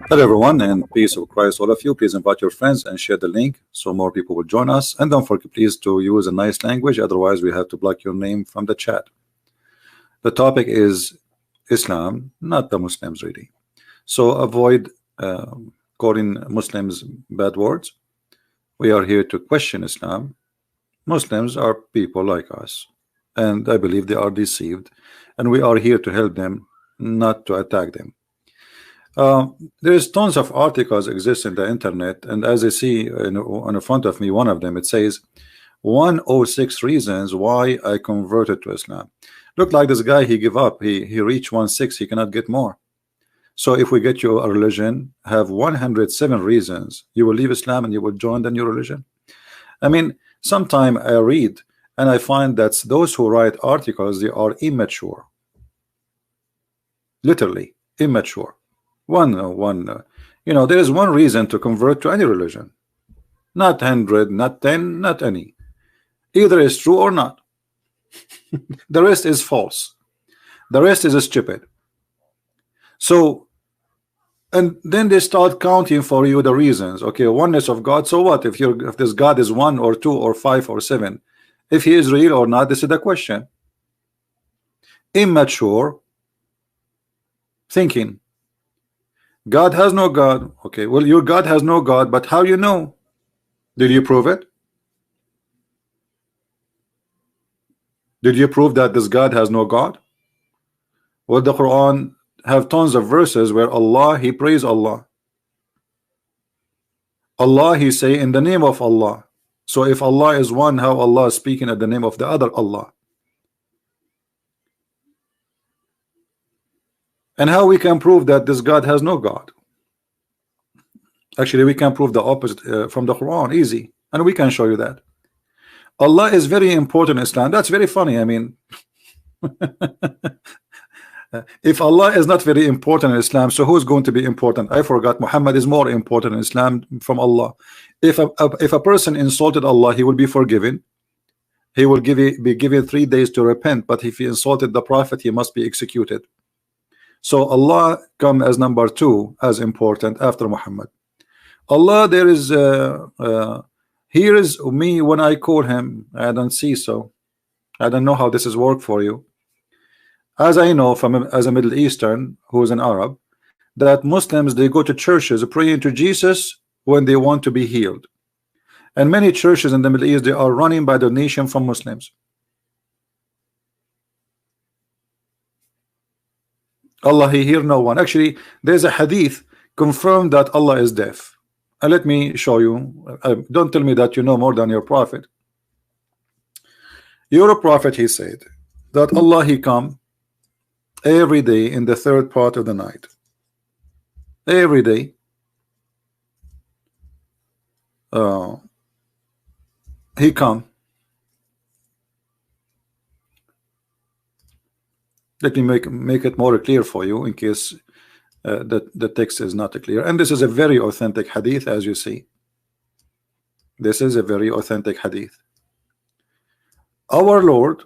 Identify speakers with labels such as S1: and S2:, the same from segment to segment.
S1: Hello everyone, and peace of Christ all of you. Please invite your friends and share the link so more people will join us, and don't forget please to use a nice language, otherwise we have to block your name from the chat. The topic is Islam, not the Muslims really. So avoid calling Muslims bad words. We are here to question Islam. Muslims are people like us, and I believe they are deceived, and we are here to help them, not to attack them. There's tons of articles exist in the internet, and as I see on the front of me, one of them, it says 106 reasons why I converted to Islam. Look like this guy, he give up, he reached 106, he cannot get more. So if we get you a religion, have 107 reasons you will leave Islam and you will join the new religion. I mean, sometime I read and I find that those who write articles, they are immature, literally immature. There is one reason to convert to any religion, not 100, not 10, not any. Either is true or not. The rest is false. The rest is stupid. So, and then they start counting for you the reasons. Okay, oneness of God. So what if this God is 1 or 2 or 5 or 7? If he is real or not, this is the question. Immature thinking. God has no God. Okay, well, your God has no God, but how you know? Did you prove it? Did you prove that this God has no God? Well, the Quran have tons of verses where Allah, he praise Allah. Allah, he say in the name of Allah. So if Allah is one, how Allah is speaking at the name of the other Allah? And how we can prove that this God has no God? Actually, we can prove the opposite from the Quran, easy, and we can show you that. Allah is very important in Islam. That's very funny. I mean, if Allah is not very important in Islam, so who's going to be important? I forgot. Muhammad is more important in Islam from Allah. If a person insulted Allah, he will be forgiven. He will be given 3 days to repent. But if he insulted the Prophet, he must be executed. So Allah come as number 2 as important after Muhammad. Allah, there is here is me when I call him. I don't see, so I don't know how this is work for you. As I know as a Middle Eastern who is an Arab, that Muslims, they go to churches praying to Jesus when they want to be healed, and many churches in the Middle East, they are running by donation from Muslims. Allah, he hear no one. Actually, there's a hadith confirmed that Allah is deaf. And let me show you. Don't tell me that you know more than your prophet. Your prophet, he said that Allah, he come every day in the 3rd part of the night. Every day. He come. Let me make it more clear for you in case the text is not clear. And this is a very authentic hadith, as you see. This is a very authentic hadith. Our Lord,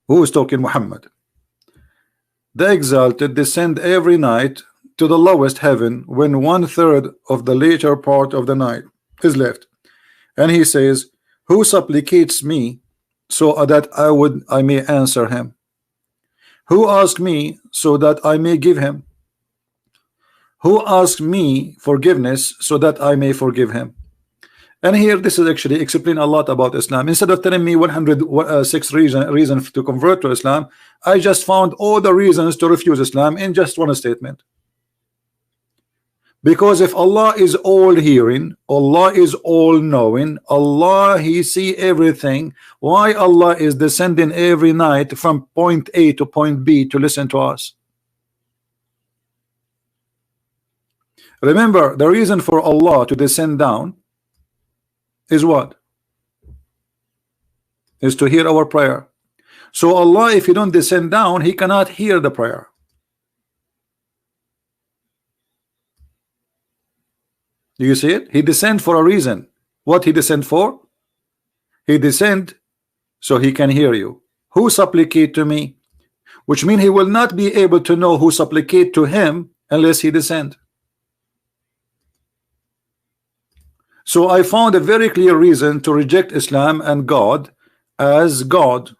S1: who is talking, Muhammad, the exalted, descend every night to the lowest heaven when 1/3 of the later part of the night is left, and he says, who supplicates me so that I may answer him? Who asks me so that I may give him? Who asks me forgiveness so that I may forgive him? And here this is actually explain a lot about Islam. Instead of telling me 106 reasons to convert to Islam, I just found all the reasons to refuse Islam in just one statement. Because if Allah is all hearing, Allah is all knowing, Allah, he see everything, why Allah is descending every night from point A to point B to listen to us? Remember, the reason for Allah to descend down is what? Is to hear our prayer. So Allah, if he don't descend down, he cannot hear the prayer. Do you see it? He descend for a reason. What he descend for? He descend so he can hear you. Who supplicate to me? Which means he will not be able to know who supplicate to him unless he descend. So I found a very clear reason to reject Islam and God as God.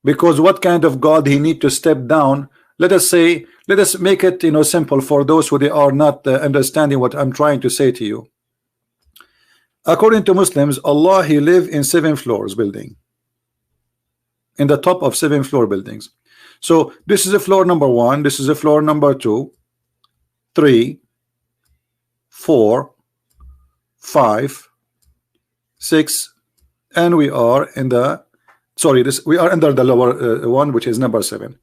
S1: Because what kind of God he need to step down? Let us say, let us make it simple for those who they are not understanding what I'm trying to say to you. According to Muslims, Allah, he live in 7 floors building, in the top of 7 floor buildings. So this is a floor number 1, this is a floor number 2, 3, 4, 5, 6, and we are in the we are under the lower one, which is number 7.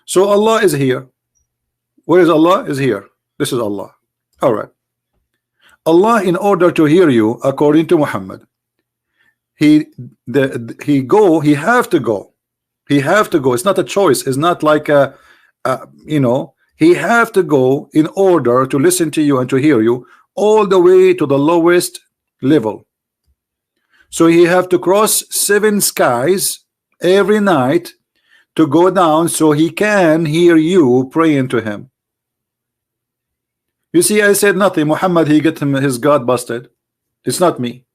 S1: So Allah is here. Where is Allah? Is here. This is Allah. All right. Allah, in order to hear you, according to Muhammad, he have to go. He have to go. It's not a choice. It's not like he have to go in order to listen to you and to hear you all the way to the lowest level. So he have to cross 7 skies every night to go down so he can hear you praying to him. You see, I said nothing. Muhammad, he get his God busted. It's not me.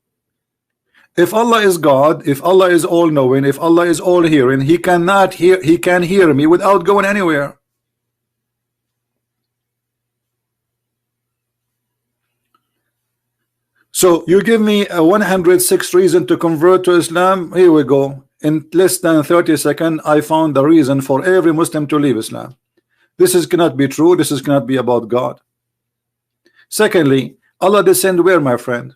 S1: If Allah is God, if Allah is all-knowing, if Allah is all-hearing, he cannot hear. He can hear me without going anywhere. So you give me a 106 reason to convert to Islam. Here we go. In less than 30 seconds, I found the reason for every Muslim to leave Islam. This cannot be true. This cannot be about God. Secondly, Allah descend where, my friend?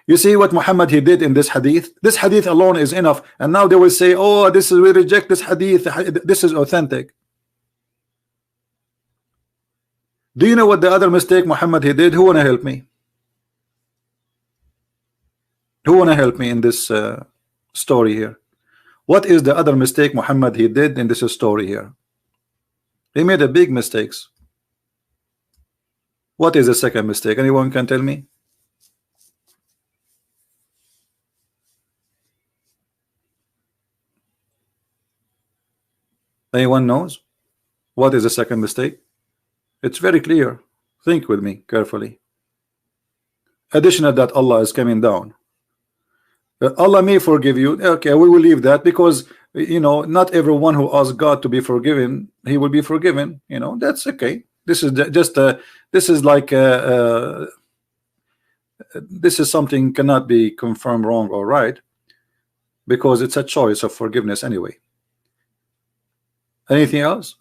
S1: You see what Muhammad he did in this hadith? This hadith alone is enough. And now they will say, oh, we reject this hadith. This is authentic. Do you know what the other mistake Muhammad he did? Who wanna help me? Who wanna help me in this story here? What is the other mistake Muhammad he did in this story here? He made a big mistakes. What is the second mistake? Anyone can tell me? Anyone knows? What is the second mistake? It's very clear. Think with me carefully. Additional that Allah is coming down. Allah may forgive you. Okay, we will leave that because not everyone who asks God to be forgiven, he will be forgiven. That's okay. This is just this is like this is something cannot be confirmed wrong or right because it's a choice of forgiveness anyway. Anything else?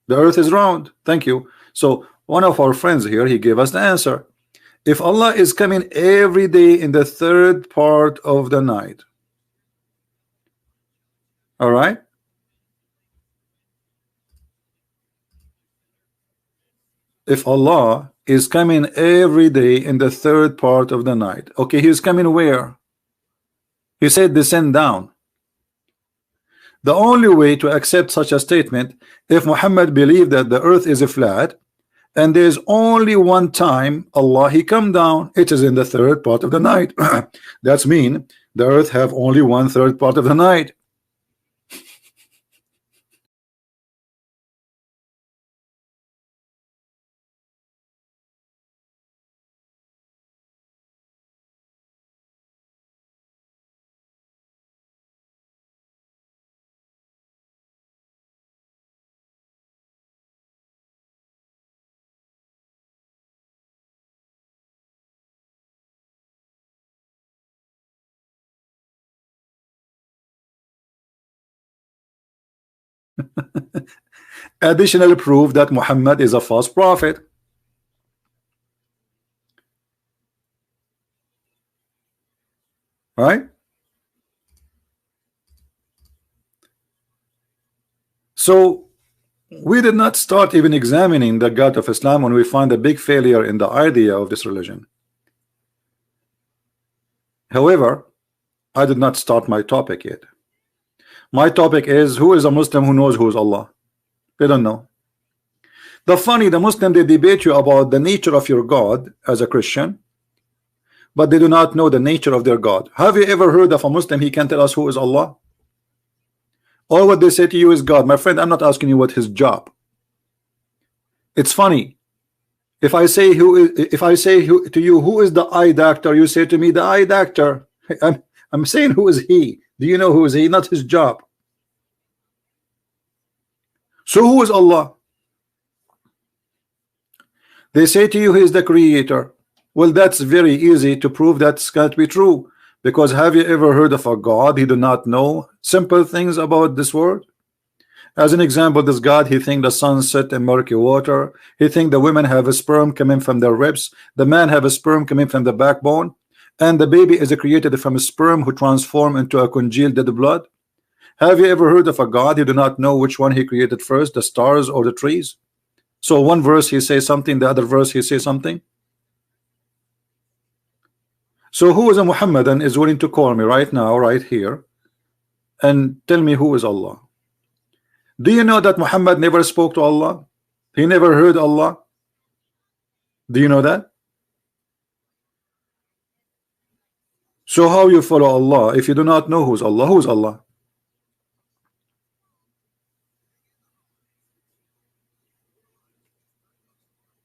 S1: The earth is round. Thank you. So one of our friends here, he gave us the answer. If Allah is coming every day in the 3rd part of the night, all right, if Allah is coming every day in the 3rd part of the night, okay, he's coming where? He said descend down. The only way to accept such a statement, if Muhammad believed that the earth is flat and there's only one time Allah he come down, it is in the 3rd part of the night. That's mean the earth have only 1/3 part of the night. Additional proof that Muhammad is a false prophet. Right? So we did not start even examining the God of Islam when we find a big failure in the idea of this religion. However, I did not start my topic yet. My topic is, who is a Muslim who knows who is Allah? They don't know. The Muslim, they debate you about the nature of your God as a Christian, but they do not know the nature of their God. Have you ever heard of a Muslim, he can tell us who is Allah? All what they say to you is God. My friend, I'm not asking you what his job. It's funny. If I say to you, who is the eye doctor, you say to me, the eye doctor. I'm saying, who is he? Do you know who is he? Not his job. So who is Allah? They say to you he is the creator. Well, that's very easy to prove that can't be true, because have you ever heard of a God he do not know simple things about this world? As an example, this God, he think the sun set in murky water. He think the women have a sperm coming from their ribs, the man have a sperm coming from the backbone, and the baby is created from a sperm who transform into a congealed dead blood. Have you ever heard of a God you do not know which one he created first, the stars or the trees? So one verse he says something, the other verse he says something. So who is a Muhammadan is willing to call me right now, right here, and tell me who is Allah? Do you know that Muhammad never spoke to Allah? He never heard Allah. Do you know that? So how you follow Allah if you do not know who's Allah? Who's Allah?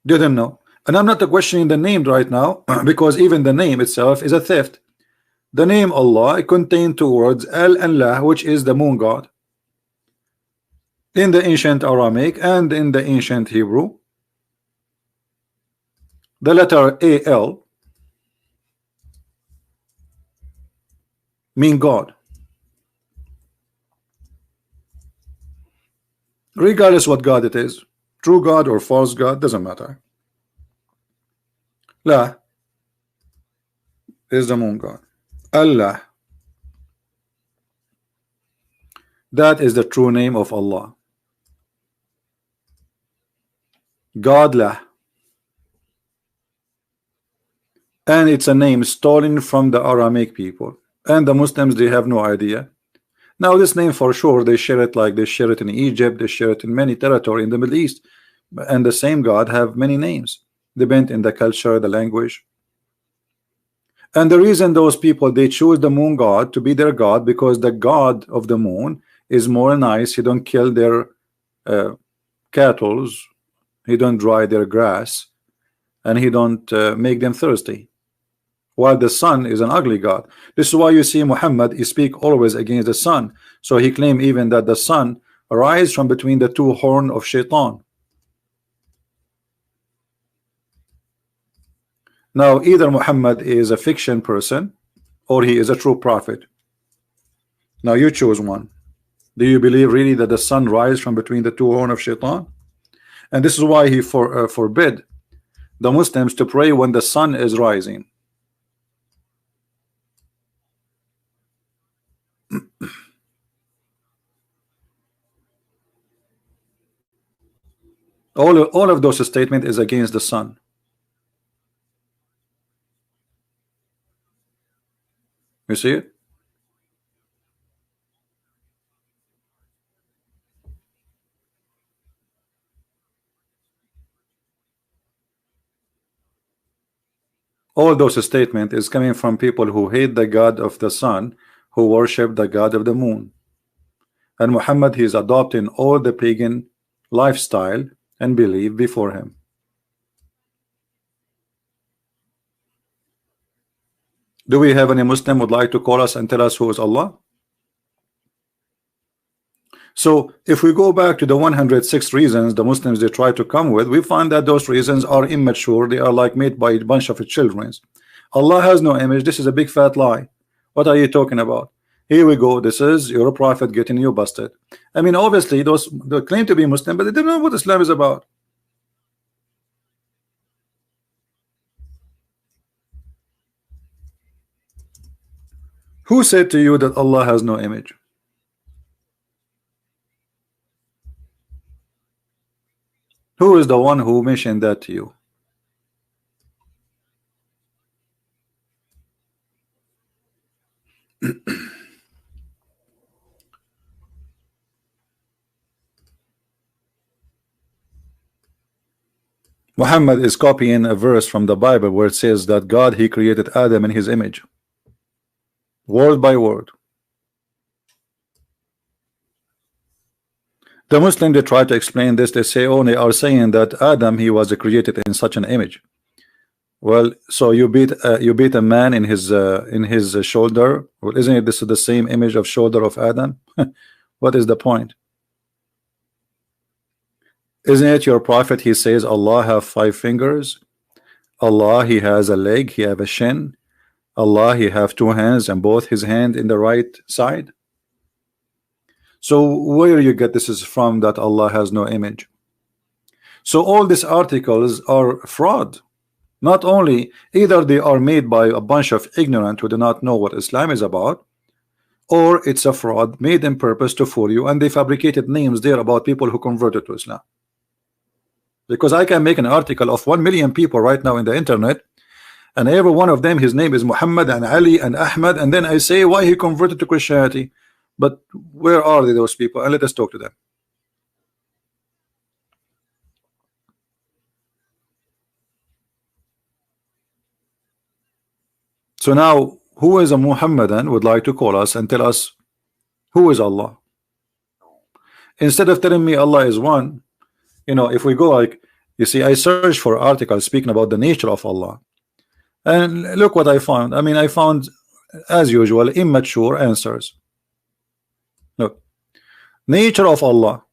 S1: Didn't know. And I'm not questioning the name right now, because even the name itself is a theft. The name Allah contains two words, Al and La, which is the moon god. In the ancient Aramaic and in the ancient Hebrew, the letter Al mean God. Regardless what God it is, true God or false God, doesn't matter. La is the moon god. Allah, that is the true name of Allah. God La, and it's a name stolen from the Aramaic people, and the Muslims, they have no idea. Now this name for sure they share it, like they share it in Egypt, they share it in many territory in the Middle East, and the same God have many names depending in the culture, the language. And the reason those people, they choose the moon god to be their god, because the god of the moon is more nice. He don't kill their cattle, he don't dry their grass, and he don't make them thirsty, while the sun is an ugly god. This is why you see Muhammad, he speak always against the sun. So he claim even that the sun arise from between the two horn of Shaitan. Now either Muhammad is a fiction person or he is a true prophet. Now you choose one. Do you believe really that the sun rise from between the two horn of Shaitan? And this is why he forbid the Muslims to pray when the sun is rising. All of those statements is against the sun. You see it? All those statements is coming from people who hate the God of the sun, who worship the God of the moon. And Muhammad, he is adopting all the pagan lifestyle and belief before him. Do we have any Muslim would like to call us and tell us who is Allah? So if we go back to the 106 reasons the Muslims they try to come with, we find that those reasons are immature. They are like made by a bunch of children. Allah has no image. This is a big fat lie. What are you talking about? Here we go. This is your prophet getting you busted. I mean, obviously those they claim to be Muslim, but they don't know what Islam is about. Who said to you that Allah has no image? Who is the one who mentioned that to you? Muhammad is copying a verse from the Bible where it says that God, he created Adam in his image, word by word. The Muslims, they try to explain this. They say, oh, they are saying that Adam, he was created in such an image. Well, so you beat a man in his shoulder. Well, isn't it this is the same image of shoulder of Adam? What is the point? Isn't it your prophet? He says Allah have 5 fingers. Allah, he has a leg, he have a shin. Allah, he have 2 hands and both his hand in the right side. So where you get this is from that Allah has no image? So all these articles are fraud. Not only either they are made by a bunch of ignorant who do not know what Islam is about, or it's a fraud made in purpose to fool you, and they fabricated names there about people who converted to Islam. Because I can make an article of 1 million people right now in the internet, and every one of them, his name is Muhammad and Ali and Ahmad, and then I say why he converted to Christianity. But where are they, those people? And let us talk to them. So now, who is a Muhammadan would like to call us and tell us who is Allah? Instead of telling me Allah is one, you know, if we go like, you see, I searched for articles speaking about the nature of Allah, and look what I found. I mean, I found, as usual, immature answers. Look, nature of Allah.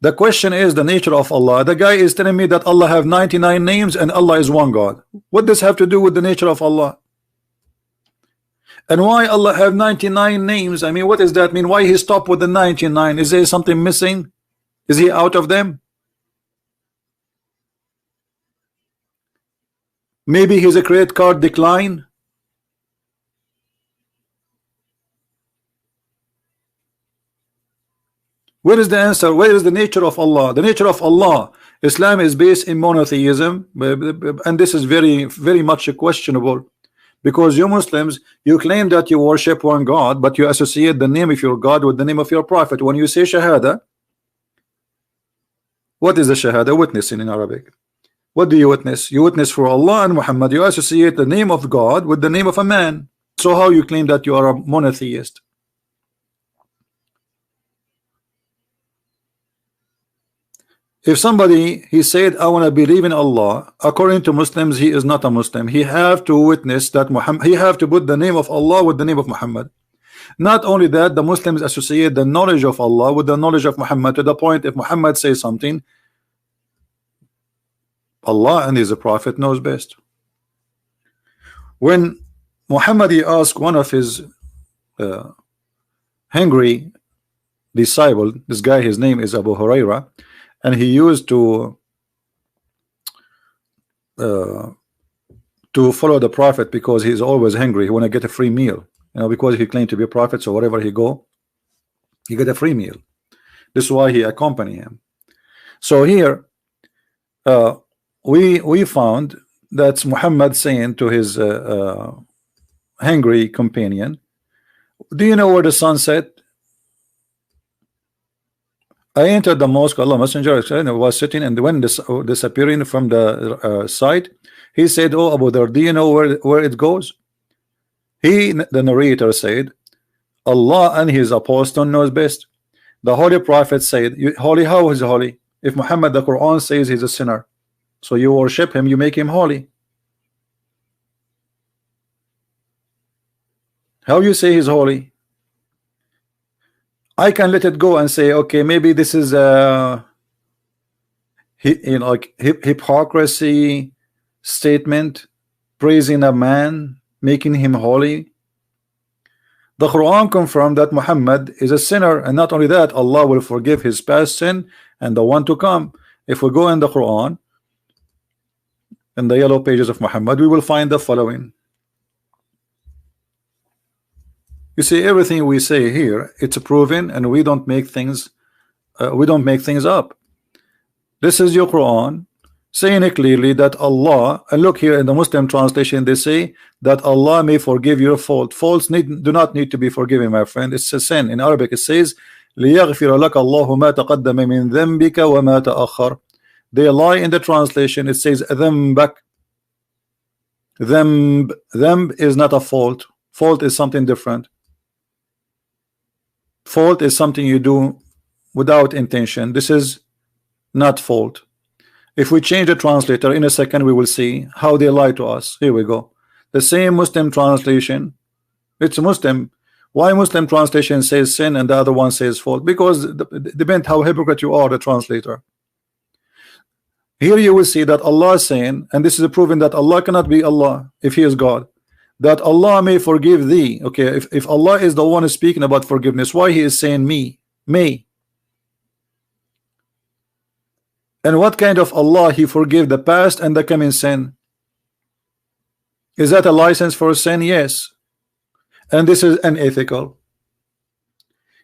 S1: The question is the nature of Allah. The guy is telling me that Allah have 99 names and Allah is one God. What does have to do with the nature of Allah? And why Allah have 99 names? I mean, what does that mean? Why he stopped with the 99? Is there something missing? Is he out of them? Maybe his credit card decline. Where is the answer? Where is the nature of Allah? The nature of Allah. Islam is based in monotheism, and this is very much questionable, because you Muslims, you claim that you worship one God, but you associate the name of your God with the name of your prophet. When you say shahada, what is the shahada? Witnessing in Arabic. What do you witness? You witness for Allah and Muhammad. You associate the name of God with the name of a man. So how you claim that you are a monotheist? If somebody, he said, I want to believe in Allah, according to Muslims, he is not a Muslim. He have to witness that Muhammad, he have to put the name of Allah with the name of Muhammad. Not only that, the Muslims associate the knowledge of Allah with the knowledge of Muhammad, to the point if Muhammad says something, Allah and his prophet knows best. When Muhammad, he asked one of his hungry disciple, this guy, his name is Abu Huraira, and he used to follow the prophet because he's always hungry. He want to get a free meal, you know, because he claimed to be a prophet. So wherever he go, he get a free meal. This is why he accompany him. So here we found that's Muhammad saying to his hungry companion, do you know where the sun set? I entered the mosque, Allah Messenger was sitting, and when disappearing from the sight, he said, oh Abu Dhar, do you know where it goes? The narrator said, Allah and his apostle knows best. The Holy Prophet said, holy, how is holy? If Muhammad, the Quran says he's a sinner, so you worship him, you make him holy. How you say he's holy? I can let it go and say, okay, maybe this is like hypocrisy statement, praising a man, making him holy. The Quran confirmed that Muhammad is a sinner, and not only that, Allah will forgive his past sin and the one to come. If we go in the Quran, in the yellow pages of Muhammad, we will find the following. You see, everything we say here, it's proven, and we don't make things up. This is your Quran saying it clearly that Allah, and look here in the Muslim translation, they say that Allah may forgive your fault. Faults do not need to be forgiven, my friend. It's a sin. In Arabic it says لِيَغْفِرَ لَكَ اللَّهُ مَا تَقَدَّمَ مِنْ ذَنْبِكَ وَمَا تَأَخَّرَ. they lie in the translation. It says ذنبك. Them is not a fault. Fault is something different. Fault is something you do without intention. This is not fault. If we change the translator in a second, we will see how they lie to us. Here we go. The same Muslim translation. It's Muslim. Why Muslim translation says sin and the other one says fault? Because it depends how hypocrite you are, the translator. Here you will see that Allah is saying, and this is proving that Allah cannot be Allah if He is God, that Allah may forgive thee. Okay, if Allah is the one speaking about forgiveness, why He is saying me, may? And what kind of Allah He forgive the past and the coming sin? Is that a license for sin? Yes. And this is unethical.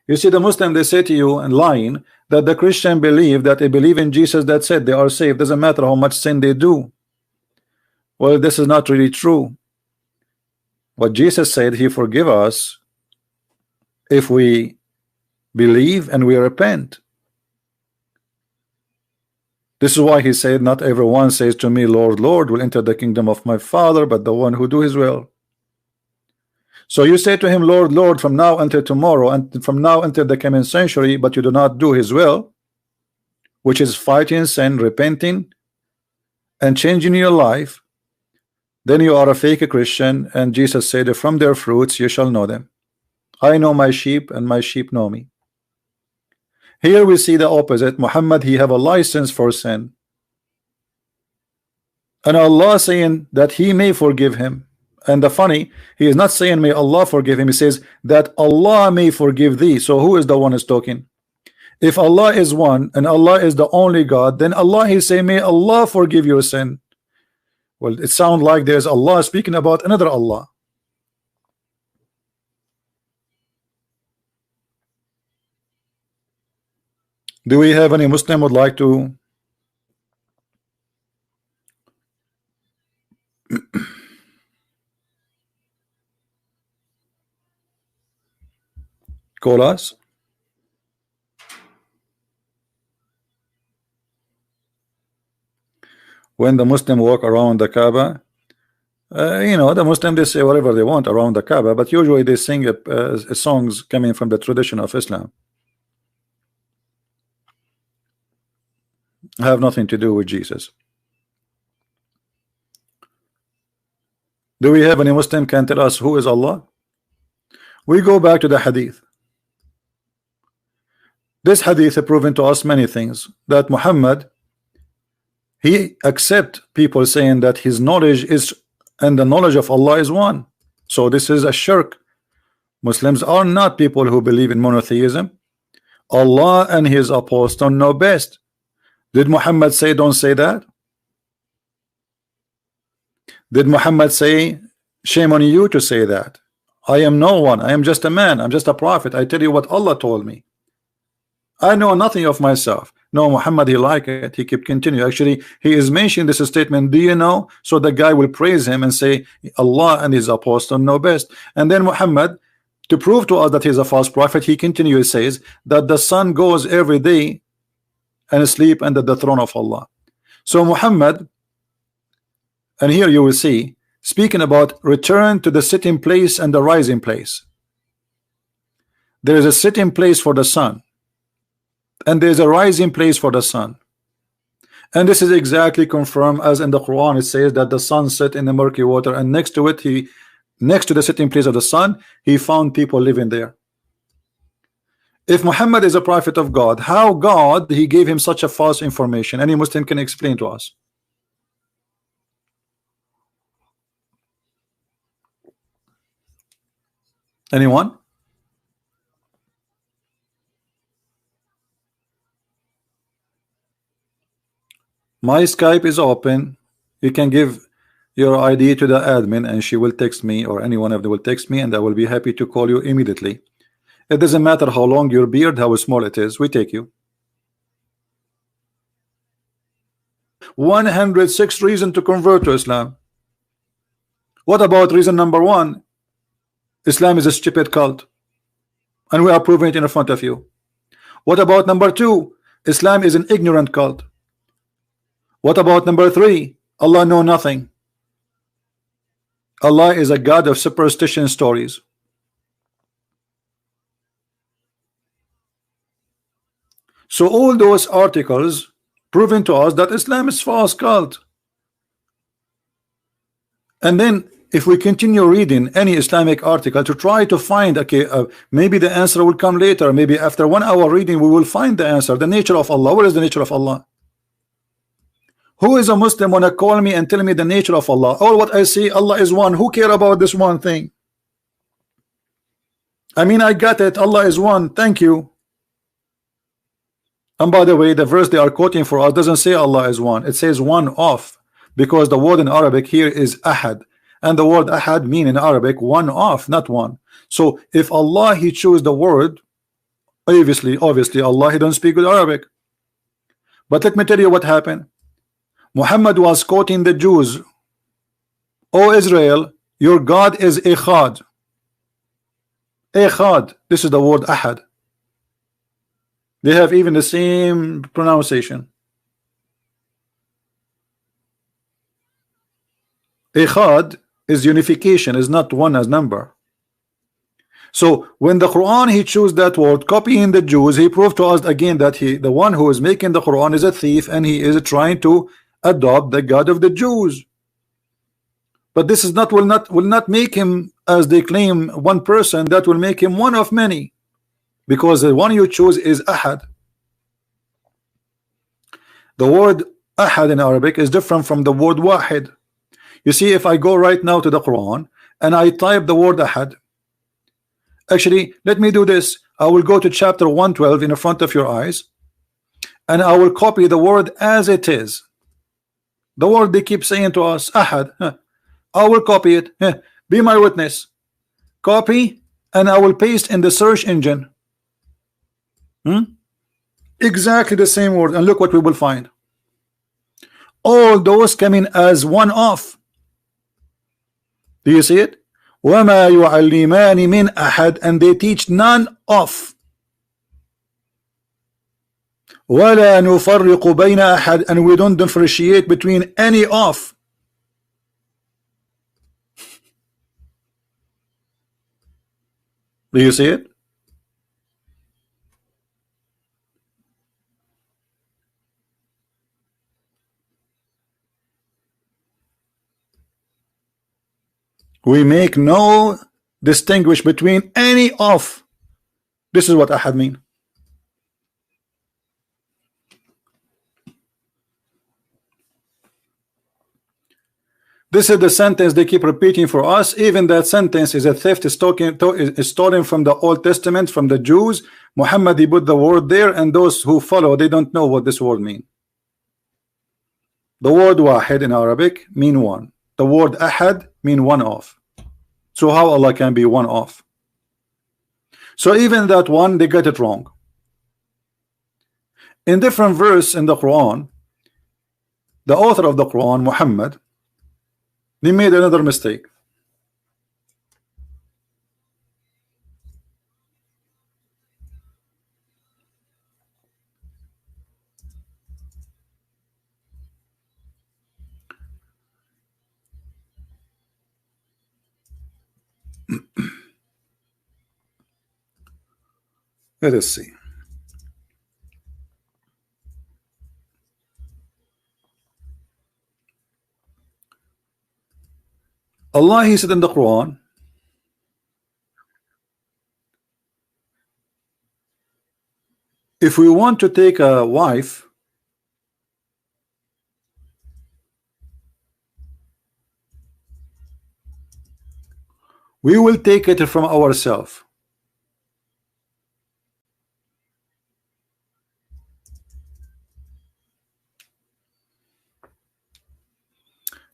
S1: You see, the Muslim, they say to you and lying that the Christian believe that they believe in Jesus, that's it, they are saved, doesn't matter how much sin they do. Well, this is not really true. What Jesus said, He forgive us if we believe and we repent. This is why He said, not everyone says to me, Lord, Lord, will enter the kingdom of my Father, but the one who do His will. So you say to Him, Lord, Lord, from now until tomorrow, and from now until the coming century, but you do not do His will, which is fighting sin, repenting, and changing your life, then you are a fake Christian. And Jesus said, from their fruits you shall know them. I know my sheep, and my sheep know me. Here we see the opposite. Muhammad, he have a license for sin, and Allah saying that He may forgive him. And the funny, He is not saying may Allah forgive him, He says that Allah may forgive thee. So who is the one is talking? If Allah is one and Allah is the only God, then Allah, He say may Allah forgive your sin. Well, it sounds like there's Allah speaking about another Allah. Do we have any Muslim would like to call us? When the Muslim walk around the Kaaba, you know, the Muslim, they say whatever they want around the Kaaba, but usually they sing songs coming from the tradition of Islam. Have nothing to do with Jesus. Do we have any Muslim can tell us who is Allah? We go back to the hadith. This hadith has proven to us many things, that Muhammad, he accept people saying that his knowledge is and the knowledge of Allah is one. So this is a shirk. Muslims are not people who believe in monotheism. Allah and His apostle know best. Did Muhammad say don't say that? Did Muhammad say shame on you to say that? I am no one, I am just a man, I'm just a prophet, I tell you what Allah told me. I know nothing of myself. No, Muhammad, he like it, he keep continue. Actually, he is mentioning this statement, do you know? So the guy will praise him and say Allah and His apostle know best. And then Muhammad, to prove to us that he's a false prophet, he continues says that the sun goes every day and sleep under the throne of Allah. So Muhammad, and here you will see, speaking about return to the sitting place and the rising place. There is a sitting place for the sun, and there is a rising place for the sun. And this is exactly confirmed as in the Quran. It says that the sun set in the murky water, and next to it, next to the sitting place of the sun, he found people living there. If Muhammad is a prophet of God, how God he gave him such a false information? Any Muslim can explain to us? Anyone? My Skype is open. You can give your ID to the admin and she will text me, or any one of them will text me, and I will be happy to call you immediately. It doesn't matter how long your beard, how small it is, we take you. 106 reasons to convert to Islam. What about reason number 1? Islam is a stupid cult, and we are proving it in front of you. What about number 2? Islam is an ignorant cult. What about number 3? Allah know nothing. Allah is a God of superstition stories. So all those articles proving to us that Islam is false cult. And then if we continue reading any Islamic article to try to find, okay, maybe the answer will come later, maybe after 1 hour reading we will find the answer. The nature of Allah. What is the nature of Allah? Who is a Muslim wanna call me and tell me the nature of Allah? All what I see, Allah is one. Who care about this one thing? I mean, I got it. Allah is one. Thank you. And by the way, the verse they are quoting for us doesn't say Allah is one. It says one of, because the word in Arabic here is ahad, and the word ahad mean in Arabic one of, not one. So if Allah he chose the word, obviously Allah he don't speak good Arabic. But let me tell you what happened. Muhammad was quoting the Jews. O Israel, your God is Echad. Echad. This is the word ahad. They have even the same pronunciation. Echad is unification, is not one as number. So when the Quran he chose that word, copying the Jews, he proved to us again that the one who is making the Quran is a thief, and he is trying to adopt the God of the Jews. But this is will not make him, as they claim, one person. That will make him one of many, because the one you choose is ahad. The word ahad in Arabic is different from the word wahid. You see, if I go right now to the Quran and I type the word ahad, actually let me do this. I will go to chapter 112 in front of your eyes, and I will copy the word as it is. The word they keep saying to us, ahad. I will copy it. Be my witness. Copy, and I will paste in the search engine. Exactly the same word, and look what we will find. All those coming as one off. Do you see it? وَمَا يُعَلِّمَانِ مِنْ أَحَدٍ, and they teach none of. وَلَا نُفَرِّقُ بَيْنَ أَحَدٍ, and we don't differentiate between any of. Do you see it? We make no distinguish between any of. This is what ahad mean. This is the sentence they keep repeating for us. Even that sentence is a theft, is stolen from the Old Testament, from the Jews. Muhammad he put the word there, and those who follow, they don't know what this word mean. The word wahid in Arabic mean one. The word ahad mean one of. So how Allah can be one of? So even that one, they get it wrong. In different verse in the Quran, the author of the Quran, Muhammad, they made another mistake. Let us see. Allah he said in the Quran, if we want to take a wife, we will take it from ourselves.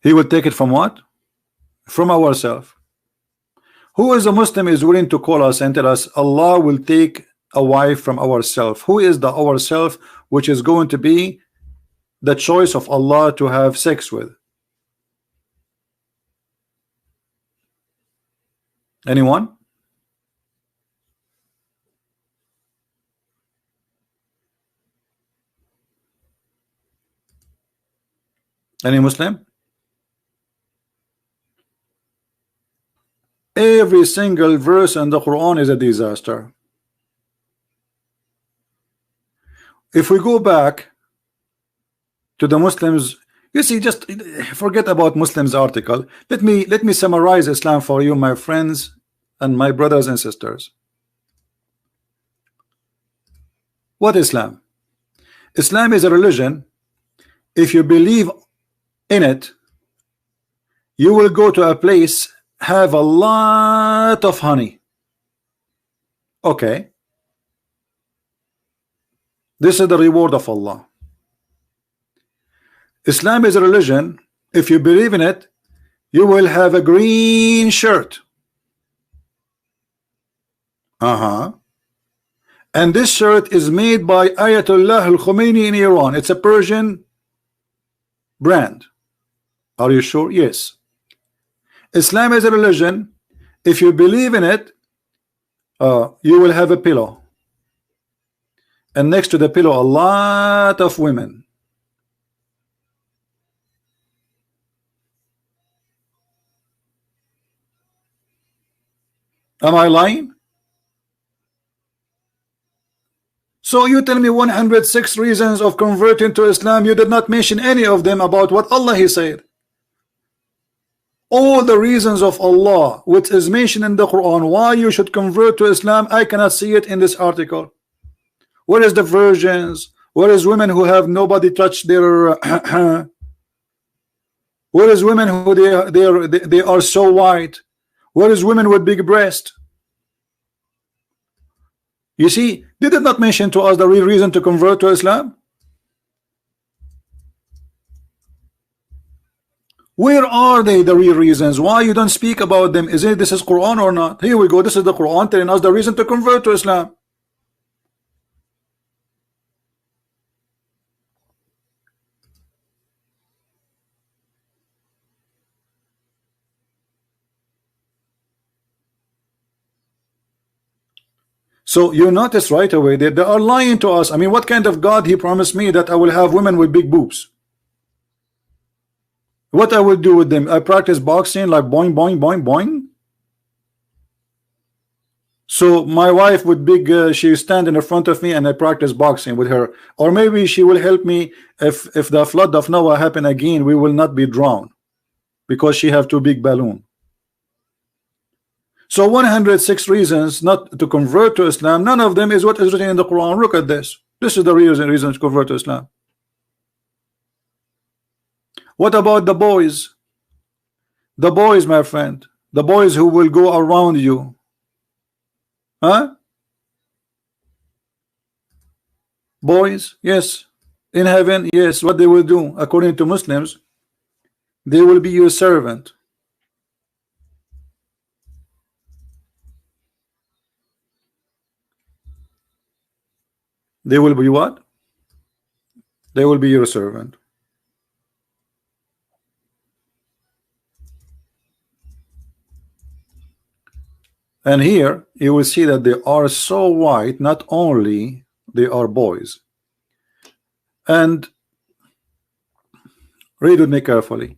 S1: He will take it from what? From ourselves. Who is a Muslim is willing to call us and tell us Allah will take a wife from ourselves? Who is the ourself which is going to be the choice of Allah to have sex with? Anyone? Any Muslim? Every single verse in the Quran is a disaster. If we go back to the Muslims, you see, just forget about Muslims article. Let me summarize Islam for you, my friends and my brothers and sisters. What Islam? Islam is a religion. If you believe in it, you will go to a place, have a lot of honey. Okay, this is the reward of Allah. Islam is a religion. If you believe in it, you will have a green shirt. And this shirt is made by Ayatollah al-Khomeini in Iran. It's a Persian brand. Are you sure? Yes. Islam is a religion. If you believe in it, you will have a pillow, and next to the pillow a lot of women. Am I lying? So you tell me 106 reasons of converting to Islam. You did not mention any of them about what Allah He said. All the reasons of Allah which is mentioned in the Quran why you should convert to Islam, I cannot see it in this article. Where is the virgins? Where is women who have nobody touch their where is women who they are so white? Where is women with big breast? You see, they did not mention to us the real reason to convert to Islam. Where are they, the real reasons? Why you don't speak about them? Is it this is Quran or not? Here we go. This is the Quran telling us the reason to convert to Islam. So you notice right away that they are lying to us. I mean, what kind of God He promised me that I will have women with big boobs? What I will do with them? I practice boxing like boing boing boing boing. So my wife with big she stand in front of me and I practice boxing with her, or maybe she will help me if the flood of Noah happen again, we will not be drowned because she have too big balloon. So 106 reasons not to convert to Islam, none of them is what is written in the Quran. Look at this. This is the reason to convert to Islam. What about the boys? The boys, my friend, the boys who will go around you. Huh? Boys, yes. In heaven, yes. What they will do, according to Muslims, they will be your servant. They will be what? They will be your servant. And here you will see that they are so white, not only they are boys. And read with me carefully.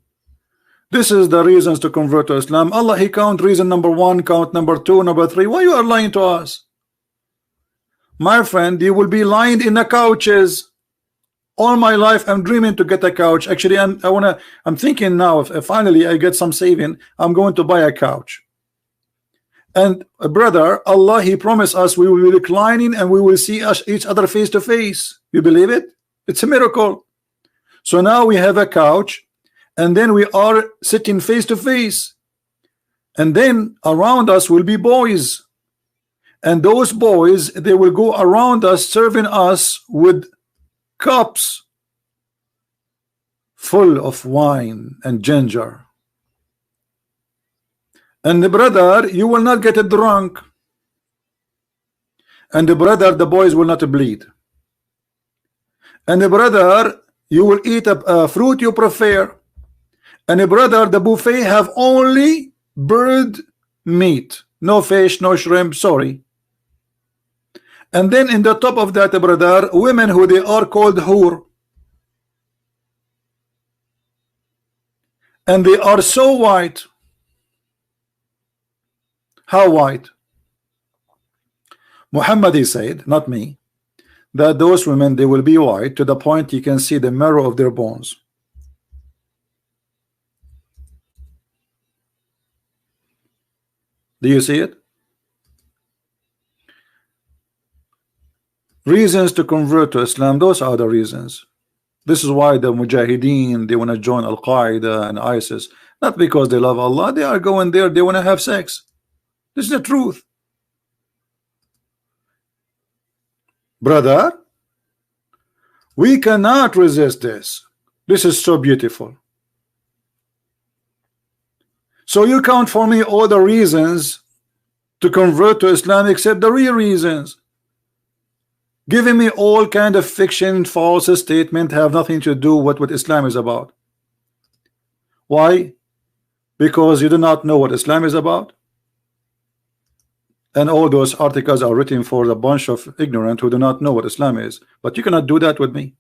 S1: This is the reasons to convert to Islam. Allah He count reason number 1, count number 2, number 3. Why you are lying to us? My friend, you will be lying in the couches. All my life I'm dreaming to get a couch. Actually, I'm thinking now if finally I get some saving, I'm going to buy a couch. And brother, Allah He promised us we will be reclining and we will see each other face to face. You believe it? It's a miracle. So now we have a couch and then we are sitting face to face, and then around us will be boys, and those boys, they will go around us serving us with cups full of wine and ginger. And the brother, you will not get drunk, and the brother, the boys will not bleed, and the brother, you will eat a fruit you prefer, and the brother, the buffet have only bird meat, no fish, no shrimp, sorry. And then in the top of that, brother, women who they are called hur. and they are so white. How white? Muhammad, he said, not me, that those women, they will be white to the point you can see the marrow of their bones. Do you see it? Reasons to convert to Islam, those are the reasons. This is why the Mujahideen, they want to join Al-Qaeda and ISIS, not because they love Allah. They are going there, they want to have sex. This is the truth. Brother, we cannot resist this. This is so beautiful. So you count for me all the reasons to convert to Islam except the real reasons. Giving me all kind of fiction, false statement, have nothing to do with what Islam is about. Why? Because you do not know what Islam is about. And all those articles are written for a bunch of ignorant who do not know what Islam is. But you cannot do that with me.